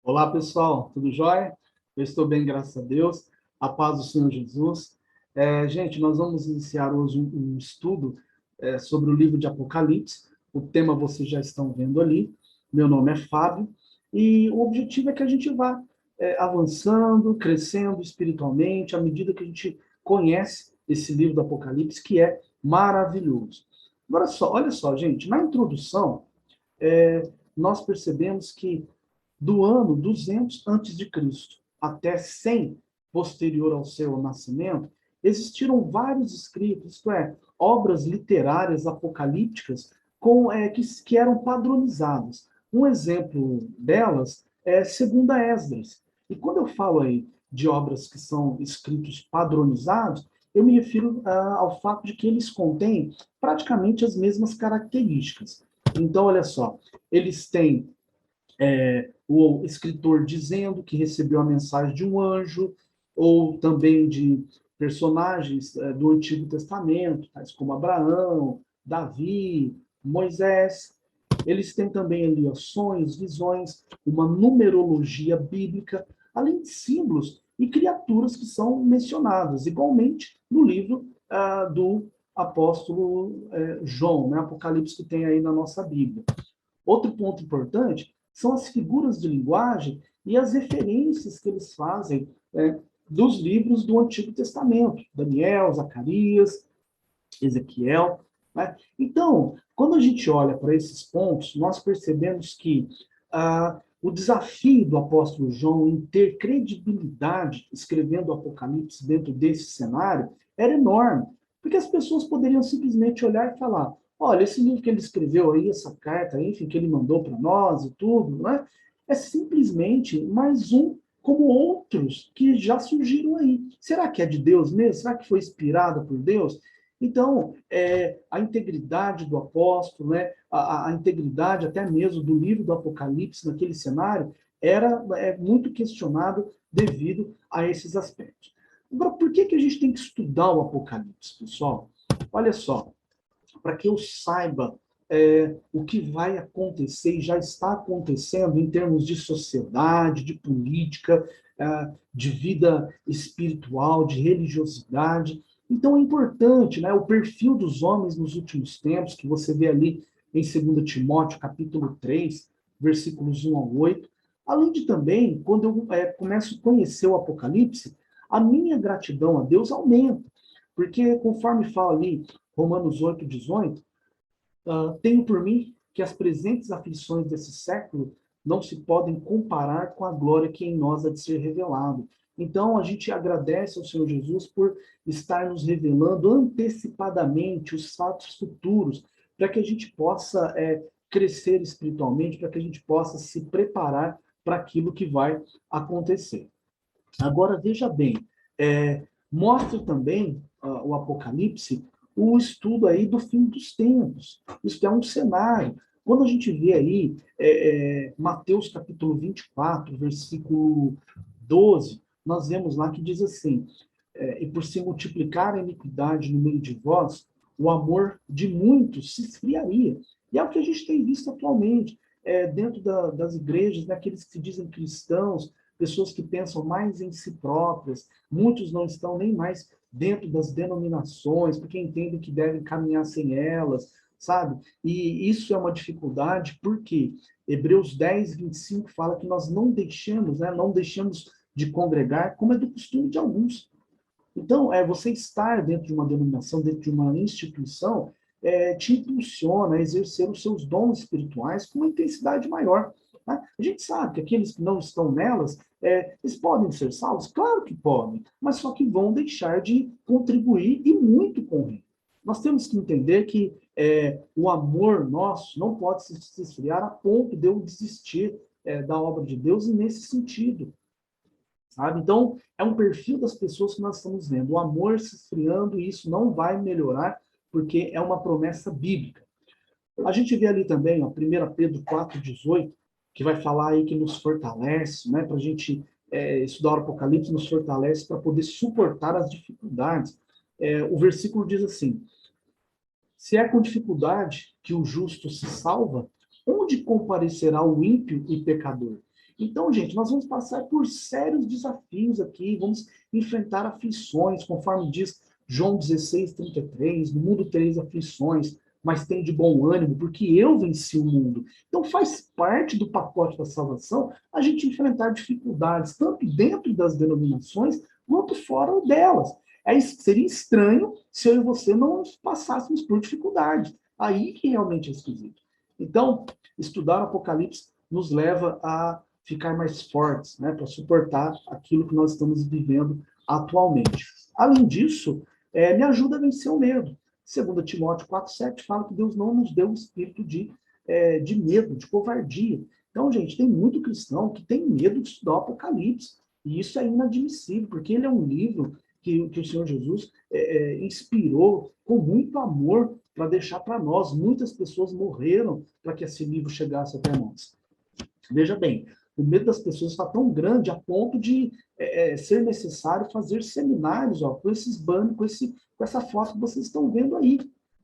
Olá, pessoal, tudo jóia? Eu estou bem, graças a Deus. A paz do Senhor Jesus. Gente, nós vamos iniciar hoje um estudo sobre o livro de Apocalipse. O tema vocês já estão vendo ali. Meu nome é Fábio e o objetivo é que a gente vá avançando, crescendo espiritualmente à medida que a gente conhece esse livro do Apocalipse, que é maravilhoso. Agora só, olha só, gente, na introdução, nós percebemos que do ano 200 antes de Cristo até 100 posterior ao seu nascimento, existiram vários escritos, isto é, obras literárias apocalípticas que eram padronizadas. Um exemplo delas é Segunda Esdras. E quando eu falo aí de obras que são escritos padronizados, eu me refiro ao fato de que eles contêm praticamente as mesmas características. Então, olha só, eles têm o escritor dizendo que recebeu a mensagem de um anjo, ou também de personagens do Antigo Testamento, tais como Abraão, Davi, Moisés. Eles têm também ali sonhos, visões, uma numerologia bíblica, além de símbolos e criaturas que são mencionadas, igualmente no livro do apóstolo João, né, Apocalipse, que tem aí na nossa Bíblia. Outro ponto importante são as figuras de linguagem e as referências que eles fazem dos livros do Antigo Testamento, Daniel, Zacarias, Ezequiel. Né? Então, quando a gente olha para esses pontos, nós percebemos que o desafio do apóstolo João em ter credibilidade escrevendo o Apocalipse dentro desse cenário era enorme, porque as pessoas poderiam simplesmente olhar e falar: olha, esse livro que ele escreveu aí, essa carta, enfim, que ele mandou para nós e tudo, né? É simplesmente mais um como outros que já surgiram aí. Será que é de Deus mesmo? Será que foi inspirada por Deus? Então, a integridade do apóstolo, né, a integridade até mesmo do livro do Apocalipse naquele cenário era muito questionado devido a esses aspectos. Agora, por que a gente tem que estudar o Apocalipse, pessoal? Olha só, para que eu saiba o que vai acontecer e já está acontecendo em termos de sociedade, de política, de vida espiritual, de religiosidade. Então é importante, né, o perfil dos homens nos últimos tempos, que você vê ali em 2 Timóteo, capítulo 3, versículos 1 ao 8. Além de também, quando eu começo a conhecer o Apocalipse, a minha gratidão a Deus aumenta. Porque, conforme fala ali Romanos 8, 18, tenho por mim que as presentes aflições desse século não se podem comparar com a glória que em nós há de ser revelado. Então, a gente agradece ao Senhor Jesus por estar nos revelando antecipadamente os fatos futuros, para que a gente possa crescer espiritualmente, para que a gente possa se preparar para aquilo que vai acontecer. Agora, veja bem, mostra também o Apocalipse o estudo aí do fim dos tempos. Isso é um cenário. Quando a gente vê aí Mateus capítulo 24, versículo 12, nós vemos lá que diz assim: e por se multiplicar a iniquidade no meio de vós, o amor de muitos se esfriaria. E é o que a gente tem visto atualmente, dentro das igrejas, daqueles que se dizem cristãos, pessoas que pensam mais em si próprias, muitos não estão nem mais dentro das denominações, porque entendem que devem caminhar sem elas, sabe? E isso é uma dificuldade, porque Hebreus 10, 25 fala que nós não deixamos, né, não deixamos de congregar, como é do costume de alguns. Então, você estar dentro de uma denominação, dentro de uma instituição, te impulsiona a exercer os seus dons espirituais com uma intensidade maior. Tá? A gente sabe que aqueles que não estão nelas, eles podem ser salvos? Claro que podem, mas só que vão deixar de contribuir e muito com o reino. Nós temos que entender que o amor nosso não pode se esfriar a ponto de eu desistir da obra de Deus nesse sentido. Sabe? Então, é um perfil das pessoas que nós estamos vendo. O amor se esfriando, e isso não vai melhorar, porque é uma promessa bíblica. A gente vê ali também, ó, 1 Pedro 4,18, que vai falar aí que nos fortalece, né, para a gente estudar o Apocalipse, nos fortalece para poder suportar as dificuldades. O versículo diz assim: se é com dificuldade que o justo se salva, onde comparecerá o ímpio e pecador? Então, gente, nós vamos passar por sérios desafios aqui, vamos enfrentar aflições, conforme diz João 16:33, no mundo tereis aflições, mas tem de bom ânimo, porque eu venci o mundo. Então, faz parte do pacote da salvação a gente enfrentar dificuldades, tanto dentro das denominações, quanto fora delas. Seria estranho se eu e você não passássemos por dificuldade. Aí que realmente é esquisito. Então, estudar o Apocalipse nos leva a ficar mais fortes, né, para suportar aquilo que nós estamos vivendo atualmente. Além disso, me ajuda a vencer o medo. 2 Timóteo 4:7 fala que Deus não nos deu um espírito de medo, de covardia. Então, gente, tem muito cristão que tem medo de estudar o Apocalipse. E isso é inadmissível, porque ele é um livro que o Senhor Jesus inspirou com muito amor para deixar para nós. Muitas pessoas morreram para que esse livro chegasse até nós. Veja bem, o medo das pessoas está tão grande a ponto de ser necessário fazer seminários, ó, com esses banners, com essa foto que vocês estão vendo aí.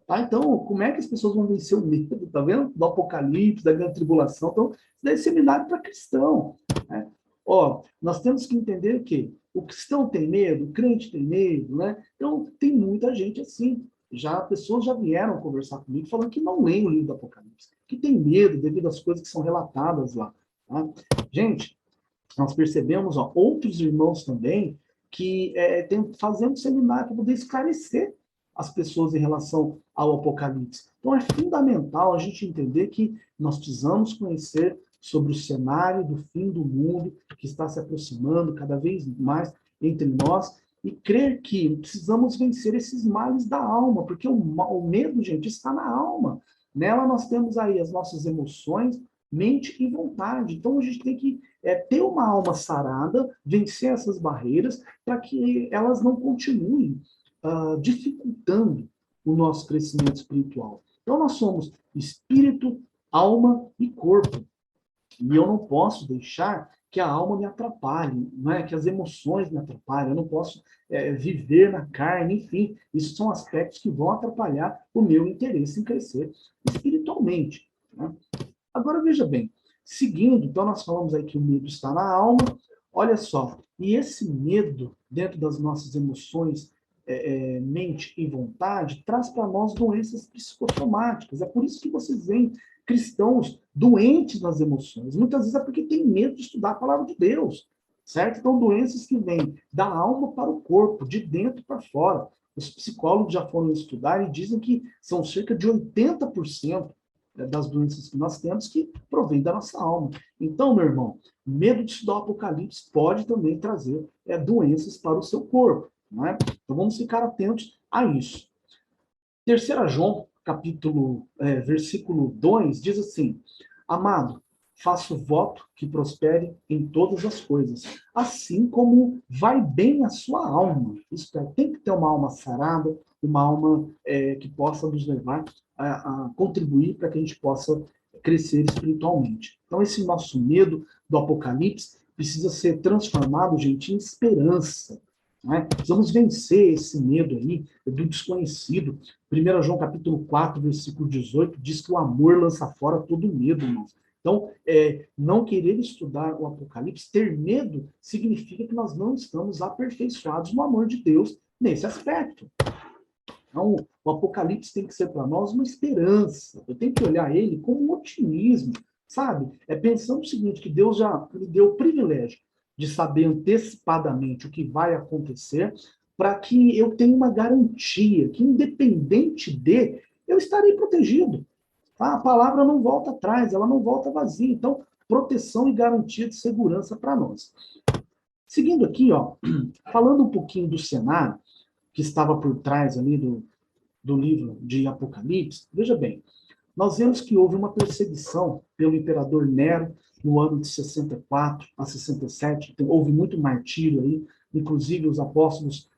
Tá? Então, como é que as pessoas vão vencer o medo, tá vendo? Do apocalipse, da grande tribulação. Então, isso daí é seminário para cristão. Né? Ó, nós temos que entender que o cristão tem medo, o crente tem medo, né? Então, tem muita gente assim. Pessoas já vieram conversar comigo falando que não leem o livro do Apocalipse, que tem medo devido às coisas que são relatadas lá. Tá? Gente, nós percebemos, ó, outros irmãos também que estão fazendo seminário para poder esclarecer as pessoas em relação ao Apocalipse. Então é fundamental a gente entender que nós precisamos conhecer sobre o cenário do fim do mundo que está se aproximando cada vez mais entre nós e crer que precisamos vencer esses males da alma, porque o medo, gente, está na alma. Nela nós temos aí as nossas emoções, mente e vontade. Então a gente tem que ter uma alma sarada, vencer essas barreiras, para que elas não continuem dificultando o nosso crescimento espiritual. Então nós somos espírito, alma e corpo. E eu não posso deixar que a alma me atrapalhe, não é? Que as emoções me atrapalhem, eu não posso viver na carne, enfim, isso são aspectos que vão atrapalhar o meu interesse em crescer espiritualmente. Né? Agora, veja bem, seguindo, então nós falamos aí que o medo está na alma, olha só, e esse medo dentro das nossas emoções, mente e vontade, traz para nós doenças psicossomáticas. É por isso que vocês veem cristãos doentes nas emoções. Muitas vezes é porque tem medo de estudar a palavra de Deus, certo? Então, doenças que vêm da alma para o corpo, de dentro para fora. Os psicólogos já foram estudar e dizem que são cerca de 80% das doenças que nós temos que provém da nossa alma. Então, meu irmão, medo de estudar o Apocalipse pode também trazer doenças para o seu corpo. Não é? Então, vamos ficar atentos a isso. 3 João, versículo 2, diz assim: Amado, faço voto que prospere em todas as coisas, assim como vai bem a sua alma. Isso tem que ter uma alma sarada, uma alma que possa nos levar a contribuir para que a gente possa crescer espiritualmente. Então, esse nosso medo do Apocalipse precisa ser transformado, gente, em esperança. Né? Precisamos vencer esse medo aí do desconhecido. 1 João capítulo 4, versículo 18, diz que o amor lança fora todo medo, irmãos. Então, não querer estudar o Apocalipse, ter medo, significa que nós não estamos aperfeiçoados no amor de Deus nesse aspecto. Então, o Apocalipse tem que ser para nós uma esperança. Eu tenho que olhar ele com um otimismo, sabe? Pensando o seguinte, que Deus já me deu o privilégio de saber antecipadamente o que vai acontecer, para que eu tenha uma garantia que, independente eu estarei protegido. Tá? A palavra não volta atrás, ela não volta vazia. Então, proteção e garantia de segurança para nós. Seguindo aqui, ó, falando um pouquinho do cenário que estava por trás ali do livro de Apocalipse, veja bem, nós vemos que houve uma perseguição pelo imperador Nero no ano de 64 a 67, então, houve muito martírio aí, inclusive os apóstolos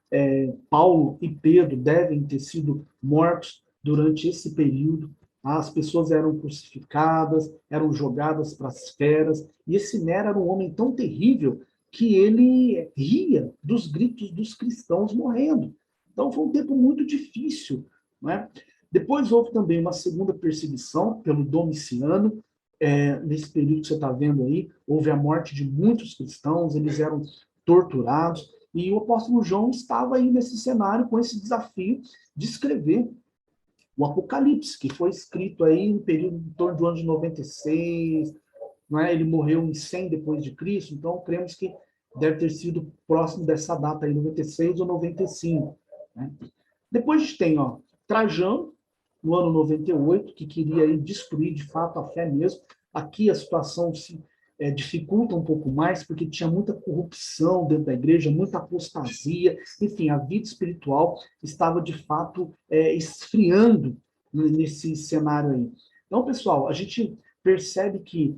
Paulo e Pedro devem ter sido mortos durante esse período. As pessoas eram crucificadas, eram jogadas para as feras, e esse Nero era um homem tão terrível que ele ria dos gritos dos cristãos morrendo. Então foi um tempo muito difícil, né? Depois houve também uma segunda perseguição pelo Domiciano, nesse período que você está vendo aí, houve a morte de muitos cristãos, eles eram torturados, e o apóstolo João estava aí nesse cenário com esse desafio de escrever o Apocalipse, que foi escrito aí no período em torno do ano de 96, não é? Ele morreu em 100 depois de Cristo, então cremos que deve ter sido próximo dessa data aí, 96 ou 95. Né? Depois a gente tem, Trajano, no ano 98, que queria aí destruir de fato a fé mesmo. Aqui a situação se dificulta um pouco mais, porque tinha muita corrupção dentro da igreja, muita apostasia, enfim, a vida espiritual estava de fato esfriando nesse cenário aí. Então, pessoal, a gente percebe que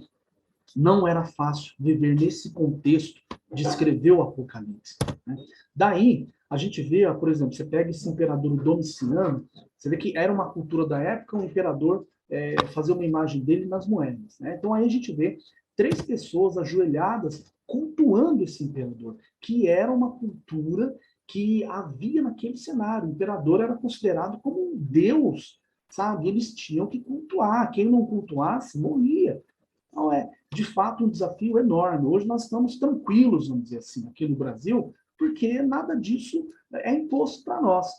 não era fácil viver nesse contexto de escrever o Apocalipse. Né? Daí, a gente vê, por exemplo, você pega esse imperador Domiciano, você vê que era uma cultura da época, o imperador fazer uma imagem dele nas moedas. Né? Então, aí a gente vê 3 pessoas ajoelhadas cultuando esse imperador, que era uma cultura que havia naquele cenário. O imperador era considerado como um deus, sabe? Eles tinham que cultuar. Quem não cultuasse, morria. Então, de fato, um desafio enorme. Hoje nós estamos tranquilos, vamos dizer assim, aqui no Brasil, porque nada disso é imposto para nós.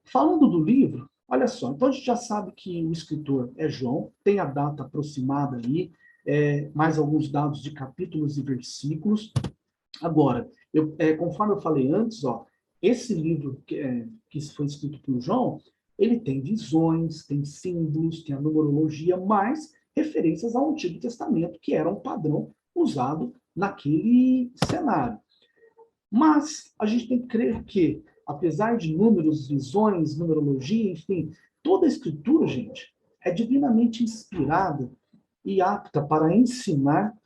Falando do livro, olha só, então a gente já sabe que o escritor é João, tem a data aproximada aí, mais alguns dados de capítulos e versículos. Agora, conforme eu falei antes, esse livro que foi escrito por João, ele tem visões, tem símbolos, tem a numerologia, mas referências ao Antigo Testamento, que era um padrão usado naquele cenário. Mas a gente tem que crer que, apesar de números, visões, numerologia, enfim, toda a escritura, gente, é divinamente inspirada e apta para ensinar,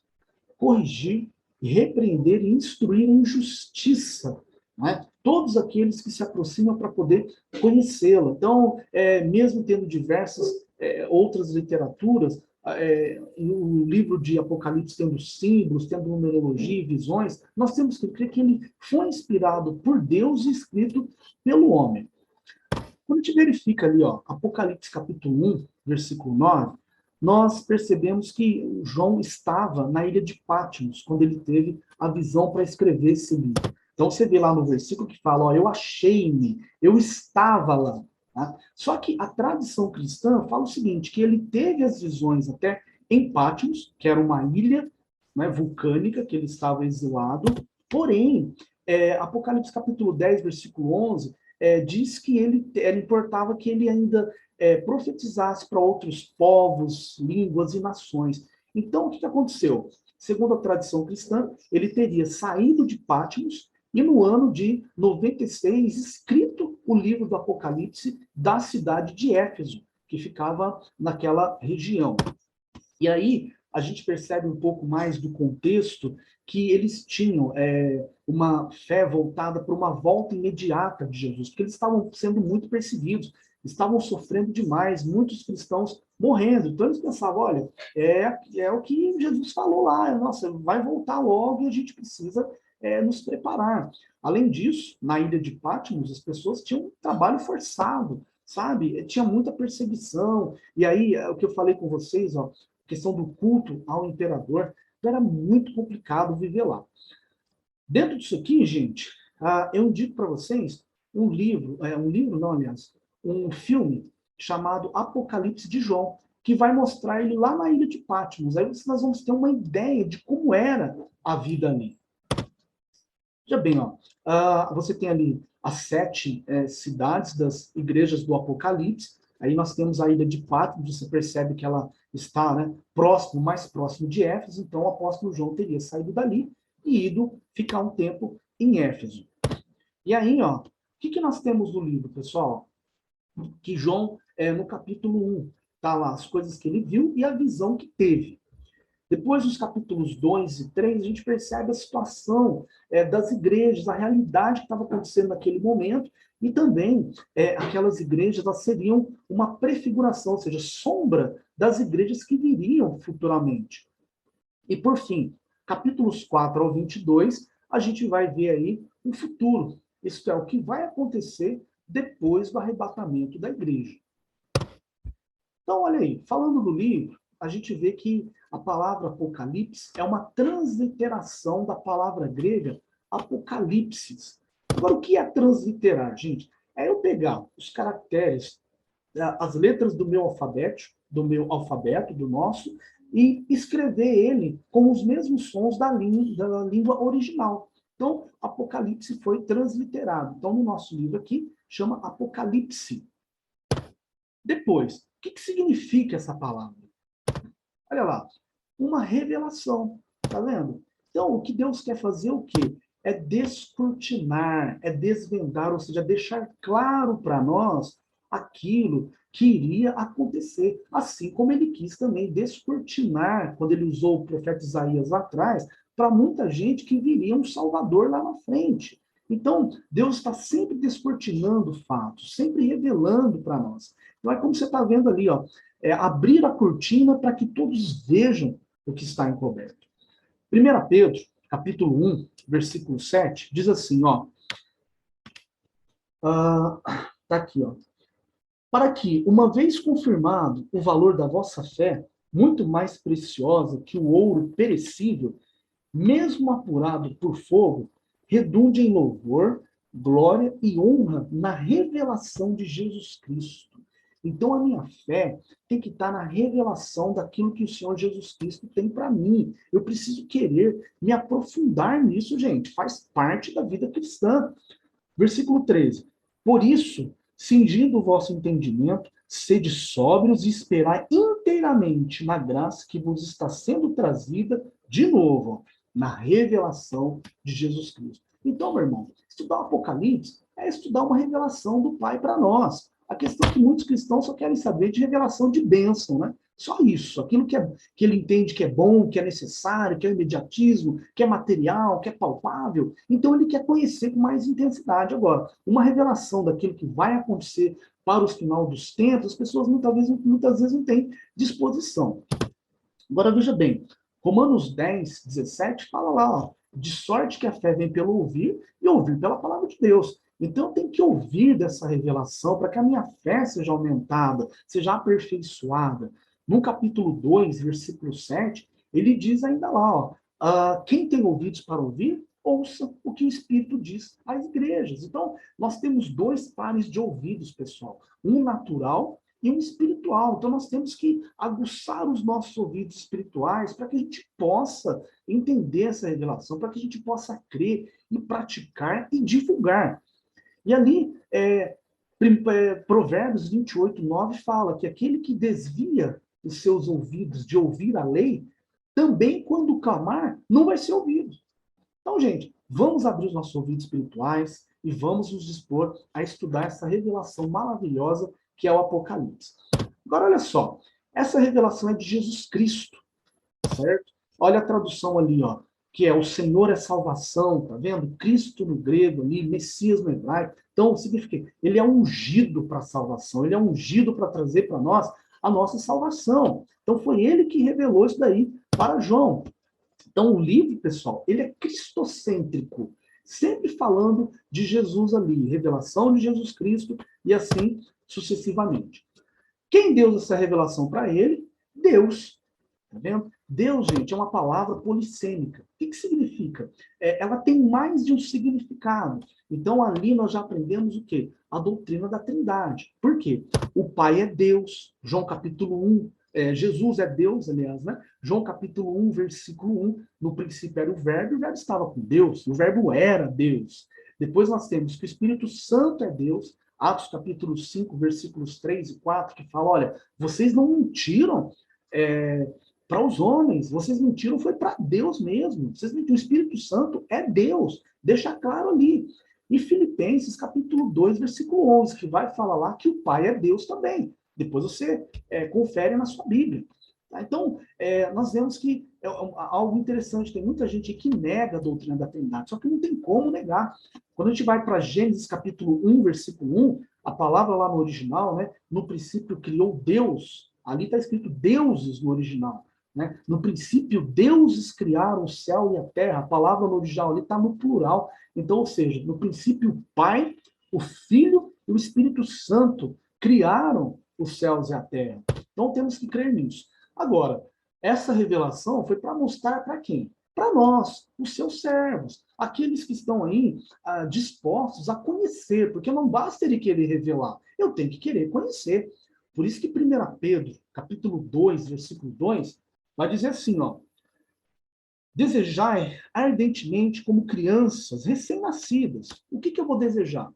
corrigir, repreender e instruir em justiça, né? Todos aqueles que se aproximam para poder conhecê-la. Então, mesmo tendo diversas outras literaturas, o livro de Apocalipse tendo símbolos, tendo numerologia e visões, nós temos que crer que ele foi inspirado por Deus e escrito pelo homem. Quando a gente verifica ali, Apocalipse capítulo 1, versículo 9, nós percebemos que João estava na ilha de Patmos, quando ele teve a visão para escrever esse livro. Então, você vê lá no versículo que fala, eu achei-me, eu estava lá. Tá? Só que a tradição cristã fala o seguinte, que ele teve as visões até em Patmos, que era uma ilha, né, vulcânica, que ele estava exilado, porém, Apocalipse capítulo 10, versículo 11, diz que ele importava que ele ainda profetizasse para outros povos, línguas e nações. Então, o que aconteceu? Segundo a tradição cristã, ele teria saído de Patmos e no ano de 96 escrito o livro do Apocalipse da cidade de Éfeso, que ficava naquela região. E aí a gente percebe um pouco mais do contexto que eles tinham uma fé voltada para uma volta imediata de Jesus, porque eles estavam sendo muito perseguidos, estavam sofrendo demais, muitos cristãos morrendo. Então eles pensavam, olha, é o que Jesus falou lá, nossa, vai voltar logo e a gente precisa nos preparar. Além disso, na ilha de Patmos, as pessoas tinham um trabalho forçado, sabe? Tinha muita perseguição. E aí, o que eu falei com vocês, questão do culto ao imperador, era muito complicado viver lá. Dentro disso aqui, gente, eu indico para vocês um livro não, aliás, um filme chamado Apocalipse de João, que vai mostrar ele lá na ilha de Patmos. Aí nós vamos ter uma ideia de como era a vida ali. Já bem, você tem ali as 7 cidades das igrejas do Apocalipse. Aí nós temos a ilha de Patmos, você percebe que ela está, né, mais próximo de Éfeso, então o apóstolo João teria saído dali e ido ficar um tempo em Éfeso. E aí, o que nós temos no livro, pessoal? Que João, no capítulo 1, está lá as coisas que ele viu e a visão que teve. Depois dos capítulos 2 e 3, a gente percebe a situação das igrejas, a realidade que estava acontecendo naquele momento, e também aquelas igrejas elas seriam uma prefiguração, ou seja, sombra das igrejas que viriam futuramente. E, por fim, capítulos 4 ao 22, a gente vai ver aí o futuro, isto é, o que vai acontecer depois do arrebatamento da igreja. Então, olha aí, falando do livro, a gente vê que a palavra Apocalipse é uma transliteração da palavra grega Apocalipsis. Agora, o que é transliterar, gente? É eu pegar os caracteres, as letras do meu alfabeto, do nosso, e escrever ele com os mesmos sons da língua original. Então, Apocalipse foi transliterado. Então, no nosso livro aqui, chama Apocalipse. Depois, o que significa essa palavra? Olha lá, uma revelação, tá vendo? Então, o que Deus quer fazer é o quê? É descortinar, é desvendar, ou seja, deixar claro para nós aquilo que iria acontecer. Assim como ele quis também descortinar, quando ele usou o profeta Isaías lá atrás, para muita gente que viria um Salvador lá na frente. Então, Deus está sempre descortinando fatos, sempre revelando para nós. Então, é como você está vendo ali, ó, abrir a cortina para que todos vejam o que está encoberto. 1 Pedro, capítulo 1, versículo 7, diz assim, ó, tá aqui, ó, para que, uma vez confirmado o valor da vossa fé, muito mais preciosa que o ouro perecível, mesmo apurado por fogo, redunde em louvor, glória e honra na revelação de Jesus Cristo. Então, a minha fé tem que estar na revelação daquilo que o Senhor Jesus Cristo tem para mim. Eu preciso querer me aprofundar nisso, gente. Faz parte da vida cristã. Versículo 13. Por isso, cingindo o vosso entendimento, sede sóbrios e esperai inteiramente na graça que vos está sendo trazida de novo, na revelação de Jesus Cristo. Então, meu irmão, estudar o Apocalipse é estudar uma revelação do Pai para nós. A questão é que muitos cristãos só querem saber de revelação de bênção, né? Só isso, aquilo que ele entende que é bom, que é necessário, que é imediatismo, que é material, que é palpável. Então ele quer conhecer com mais intensidade. Agora, uma revelação daquilo que vai acontecer para o final dos tempos, as pessoas muitas vezes não têm disposição. Agora veja bem, Romanos 10, 17 fala lá, ó, de sorte que a fé vem pelo ouvir e ouvir pela palavra de Deus. Então eu tenho que ouvir dessa revelação para que a minha fé seja aumentada, seja aperfeiçoada. No capítulo 2, versículo 7, ele diz ainda lá, ó, quem tem ouvidos para ouvir, ouça o que o Espírito diz às igrejas. Então, nós temos dois pares de ouvidos, pessoal. Um natural e um espiritual. Então, nós temos que aguçar os nossos ouvidos espirituais para que a gente possa entender essa revelação, para que a gente possa crer e praticar e divulgar. E ali, Provérbios 28, 9 fala que aquele que desvia os seus ouvidos de ouvir a lei, também quando clamar, não vai ser ouvido. Então, gente, vamos abrir os nossos ouvidos espirituais e vamos nos dispor a estudar essa revelação maravilhosa que é o Apocalipse. Agora, olha só, essa revelação é de Jesus Cristo, certo? Olha a tradução ali, ó, que é o Senhor é salvação, tá vendo? Cristo no grego ali, Messias no hebraico. Então, significa que ele é ungido para a salvação, ele é ungido para trazer para nós a nossa salvação. Então, foi ele que revelou isso daí para João. Então, o livro, pessoal, ele é cristocêntrico, sempre falando de Jesus ali, revelação de Jesus Cristo e assim sucessivamente. Quem deu essa revelação para ele? Deus. Tá vendo? Deus, gente, é uma palavra polissêmica. O que significa? Ela tem mais de um significado. Então, ali nós já aprendemos o quê? A doutrina da Trindade. Por quê? O Pai é Deus. João capítulo 1. Jesus é Deus, aliás, né? João capítulo 1, versículo 1. No princípio era o Verbo, e o Verbo estava com Deus. O Verbo era Deus. Depois nós temos que o Espírito Santo é Deus. Atos capítulo 5, versículos 3 e 4, que fala, olha, vocês não mentiram para os homens, vocês mentiram, foi para Deus mesmo. Vocês mentiram, o Espírito Santo é Deus. Deixa claro ali. E Filipenses, capítulo 2, versículo 11, que vai falar lá que o Pai é Deus também. Depois você confere na sua Bíblia. Tá? Então, nós vemos que é algo interessante. Tem muita gente que nega a doutrina da Trindade, só que não tem como negar. Quando a gente vai para Gênesis, capítulo 1, versículo 1, a palavra lá no original, né, no princípio criou Deus. Ali está escrito deuses no original. Né? No princípio, deuses criaram o céu e a terra. A palavra no original ali está no plural. Então, ou seja, no princípio, o Pai, o Filho e o Espírito Santo criaram os céus e a terra. Então, temos que crer nisso. Agora, essa revelação foi para mostrar para quem? Para nós, os seus servos, aqueles que estão aí dispostos a conhecer, porque não basta ele querer revelar, eu tenho que querer conhecer. Por isso que 1 Pedro, capítulo 2, versículo 2, vai dizer assim, ó, desejai ardentemente como crianças recém-nascidas. O que eu vou desejar?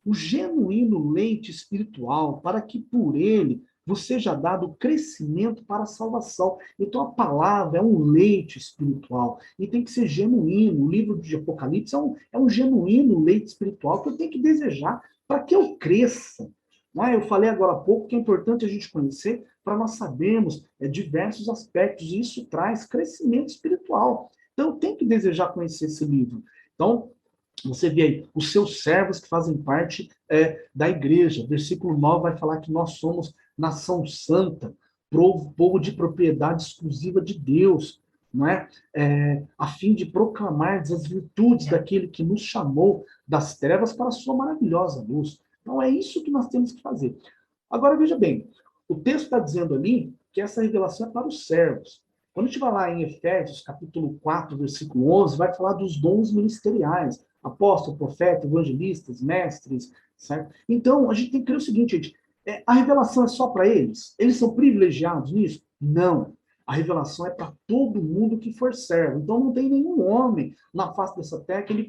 O genuíno leite espiritual, para que por ele vos seja dado crescimento para a salvação. Então a palavra é um leite espiritual e tem que ser genuíno. O livro de Apocalipse é um genuíno leite espiritual que eu tenho que desejar para que eu cresça. Eu falei agora há pouco que é importante a gente conhecer para nós sabermos diversos aspectos, e isso traz crescimento espiritual. Então, eu tenho que desejar conhecer esse livro. Então, você vê aí, os seus servos que fazem parte da igreja. Versículo 9 vai falar que nós somos nação santa, povo de propriedade exclusiva de Deus, não é? A fim de proclamar as virtudes daquele que nos chamou das trevas para a sua maravilhosa luz. Então, é isso que nós temos que fazer. Agora, veja bem, o texto está dizendo ali que essa revelação é para os servos. Quando a gente vai lá em Efésios, capítulo 4, versículo 11, vai falar dos dons ministeriais. Apóstolo, profeta, evangelistas, mestres, certo? Então, a gente tem que crer o seguinte, gente, a revelação é só para eles? Eles são privilegiados nisso? Não. A revelação é para todo mundo que for servo. Então, não tem nenhum homem na face dessa terra que ele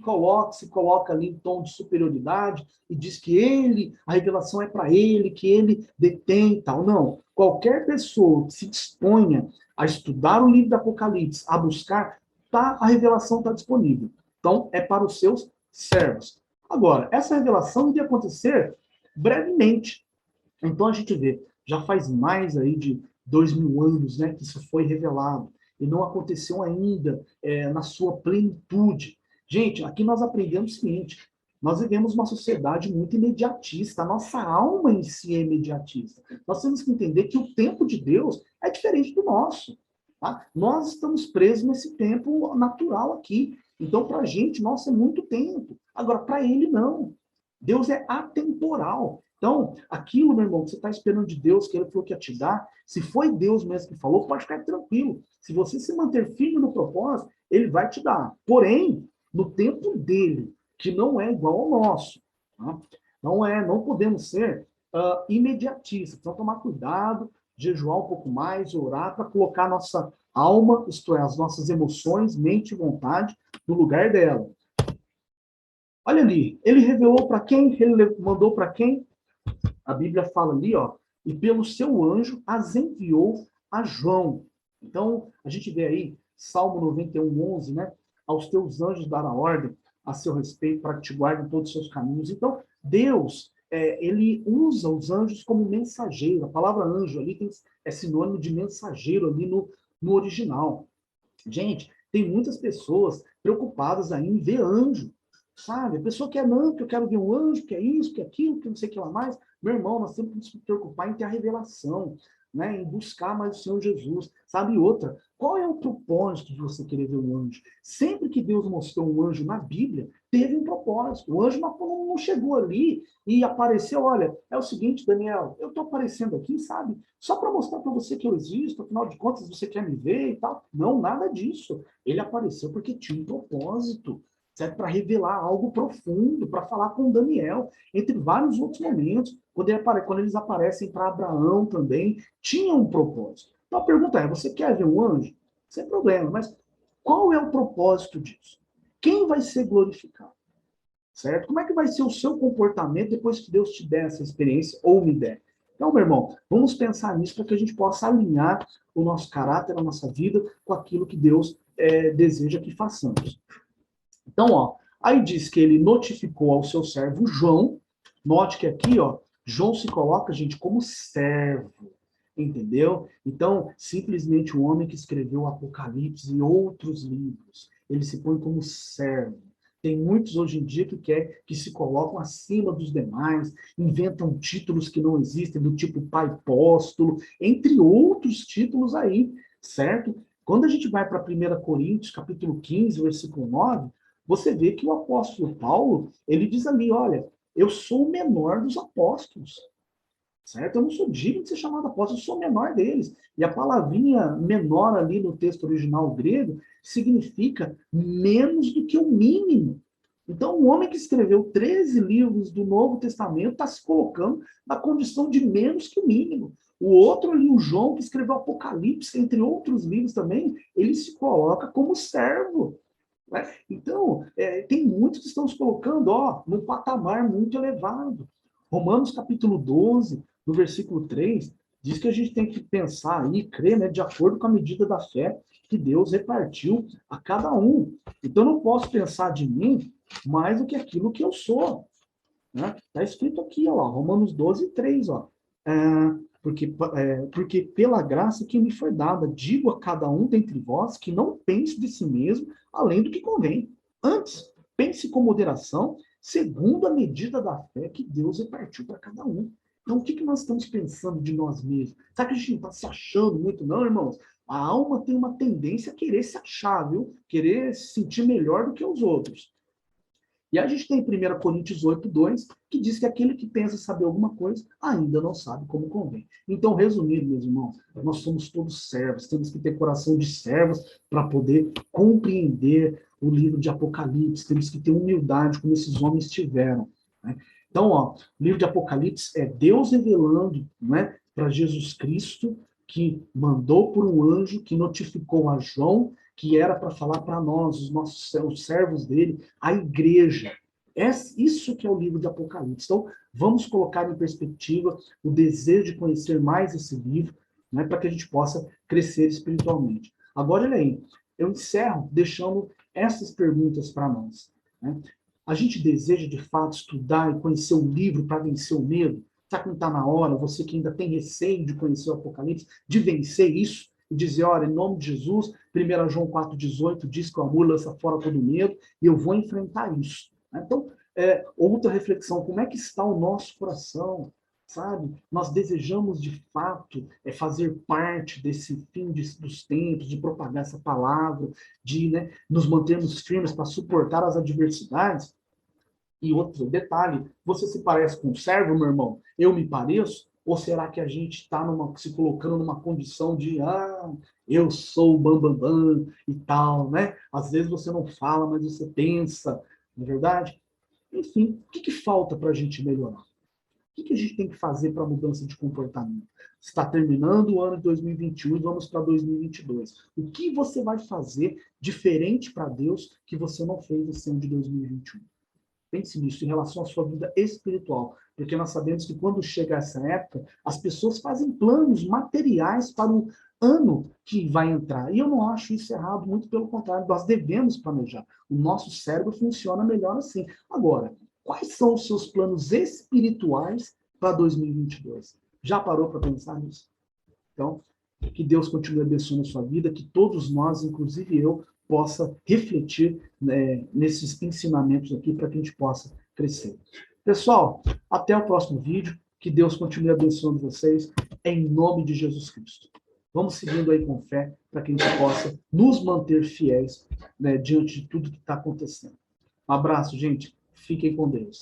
se coloca ali em tom de superioridade e diz que a revelação é para ele, que ele detém tal. Não. Qualquer pessoa que se disponha a estudar o livro do Apocalipse, a buscar, a revelação está disponível. Então, é para os seus servos. Agora, essa revelação iria acontecer brevemente. Então, a gente vê, já faz mais aí de 2000 anos, né, que isso foi revelado, e não aconteceu ainda na sua plenitude. Gente, aqui nós aprendemos o seguinte, nós vivemos uma sociedade muito imediatista, a nossa alma em si é imediatista. Nós temos que entender que o tempo de Deus é diferente do nosso. Tá? Nós estamos presos nesse tempo natural aqui. Então, para a gente, nossa, é muito tempo. Agora, para ele, não. Deus é atemporal. Então, aquilo, meu irmão, que você está esperando de Deus, que ele falou que ia te dar, se foi Deus mesmo que falou, pode ficar tranquilo. Se você se manter firme no propósito, ele vai te dar. Porém, no tempo dele, que não é igual ao nosso. Tá? Não podemos ser imediatistas. Então, tomar cuidado, jejuar um pouco mais, orar para colocar a nossa alma, isto é, as nossas emoções, mente e vontade, no lugar dela. Olha ali, ele revelou para quem? Ele mandou para quem? A Bíblia fala ali, ó, e pelo seu anjo as enviou a João. Então, a gente vê aí, Salmo 91, 11, né? Aos teus anjos dará ordem a seu respeito para que te guardem todos os seus caminhos. Então, Deus, ele usa os anjos como mensageiro. A palavra anjo ali é sinônimo de mensageiro ali no original. Gente, tem muitas pessoas preocupadas aí em ver anjo, sabe? A pessoa quer, não, que eu quero ver um anjo, que é isso, que é aquilo, que não sei o que lá mais. Meu irmão, nós temos que nos preocupar em ter a revelação, né? Em buscar mais o Senhor Jesus, sabe? E outra, qual é o propósito de você querer ver um anjo? Sempre que Deus mostrou um anjo na Bíblia, teve um propósito. O anjo não chegou ali e apareceu, olha, é o seguinte, Daniel, eu estou aparecendo aqui, sabe? Só para mostrar para você que eu existo, afinal de contas, você quer me ver e tal. Não, nada disso. Ele apareceu porque tinha um propósito, certo? Para revelar algo profundo, para falar com Daniel, entre vários outros momentos. Quando eles aparecem para Abraão também, tinha um propósito. Então a pergunta é, você quer ver um anjo? Sem problema, mas qual é o propósito disso? Quem vai ser glorificado? Certo? Como é que vai ser o seu comportamento depois que Deus te der essa experiência ou me der? Então, meu irmão, vamos pensar nisso para que a gente possa alinhar o nosso caráter, a nossa vida com aquilo que Deus deseja que façamos. Então, ó, aí diz que ele notificou ao seu servo João. Note que aqui, ó, João se coloca, gente, como servo. Entendeu? Então, simplesmente o homem que escreveu o Apocalipse e outros livros, ele se põe como servo. Tem muitos hoje em dia que se colocam acima dos demais, inventam títulos que não existem, do tipo pai apóstolo, entre outros títulos aí, certo? Quando a gente vai para 1 Coríntios, capítulo 15, versículo 9, você vê que o apóstolo Paulo, ele diz ali, olha, eu sou o menor dos apóstolos. certo? Eu não sou digno de ser chamado apóstolo, eu sou o menor deles. E a palavrinha menor ali no texto original grego significa menos do que o mínimo. Então, o homem que escreveu 13 livros do Novo Testamento está se colocando na condição de menos que o mínimo. O outro ali, o João, que escreveu Apocalipse, entre outros livros também, ele se coloca como servo. Né? Então, tem muitos que estão se colocando num patamar muito elevado. Romanos capítulo 12, no versículo 3, diz que a gente tem que pensar e crer, né, de acordo com a medida da fé que Deus repartiu a cada um. Então, eu não posso pensar de mim mais do que aquilo que eu sou. Está escrito aqui, ó, Romanos 12, 3. Ó. Porque pela graça que me foi dada, digo a cada um dentre vós que não pense de si mesmo além do que convém. Antes, pense com moderação, segundo a medida da fé que Deus repartiu para cada um. Então, o que nós estamos pensando de nós mesmos? Será que a gente não está se achando muito, não, irmãos? A alma tem uma tendência a querer se achar, viu? Querer se sentir melhor do que os outros. E a gente tem 1 Coríntios 8, 2, que diz que aquele que pensa saber alguma coisa ainda não sabe como convém. Então, resumindo, meus irmãos, nós somos todos servos, temos que ter coração de servos para poder compreender o livro de Apocalipse, temos que ter humildade como esses homens tiveram. Né? Então, o livro de Apocalipse é Deus revelando, né, para Jesus Cristo, que mandou por um anjo que notificou a João que era para falar para nós, os servos dele, a igreja. Isso que é o livro de Apocalipse. Então, vamos colocar em perspectiva o desejo de conhecer mais esse livro, né, para que a gente possa crescer espiritualmente. Agora, olha aí, eu encerro deixando essas perguntas para nós. Né? A gente deseja, de fato, estudar e conhecer o livro para vencer o medo? Será que não está na hora, você que ainda tem receio de conhecer o Apocalipse, de vencer isso? E dizer, olha, em nome de Jesus, 1 João 4,18 diz que o amor lança fora todo medo, e eu vou enfrentar isso. Então, outra reflexão, como é que está o nosso coração? Sabe? Nós desejamos, de fato, fazer parte desse fim dos tempos, de propagar essa palavra, de, né, nos mantermos firmes para suportar as adversidades. E outro detalhe, você se parece com um servo, meu irmão? Eu me pareço? Ou será que a gente está se colocando numa condição de, eu sou o bambambam bam, bam, e tal, né? Às vezes você não fala, mas você pensa, não é verdade? Enfim, o que falta para a gente melhorar? O que a gente tem que fazer para a mudança de comportamento? Está terminando o ano de 2021 e vamos para 2022. O que você vai fazer diferente para Deus que você não fez esse ano de 2021? Pense nisso em relação à sua vida espiritual, porque nós sabemos que quando chega essa época, as pessoas fazem planos materiais para o ano que vai entrar. E eu não acho isso errado, muito pelo contrário, nós devemos planejar. O nosso cérebro funciona melhor assim. Agora, quais são os seus planos espirituais para 2022? Já parou para pensar nisso? Então, que Deus continue abençoando a sua vida, que todos nós, inclusive eu, possa refletir, né, nesses ensinamentos aqui para que a gente possa crescer. Pessoal, até o próximo vídeo. Que Deus continue abençoando vocês, em nome de Jesus Cristo. Vamos seguindo aí com fé para que a gente possa nos manter fiéis, né, diante de tudo que está acontecendo. Um abraço, gente. Fiquem com Deus.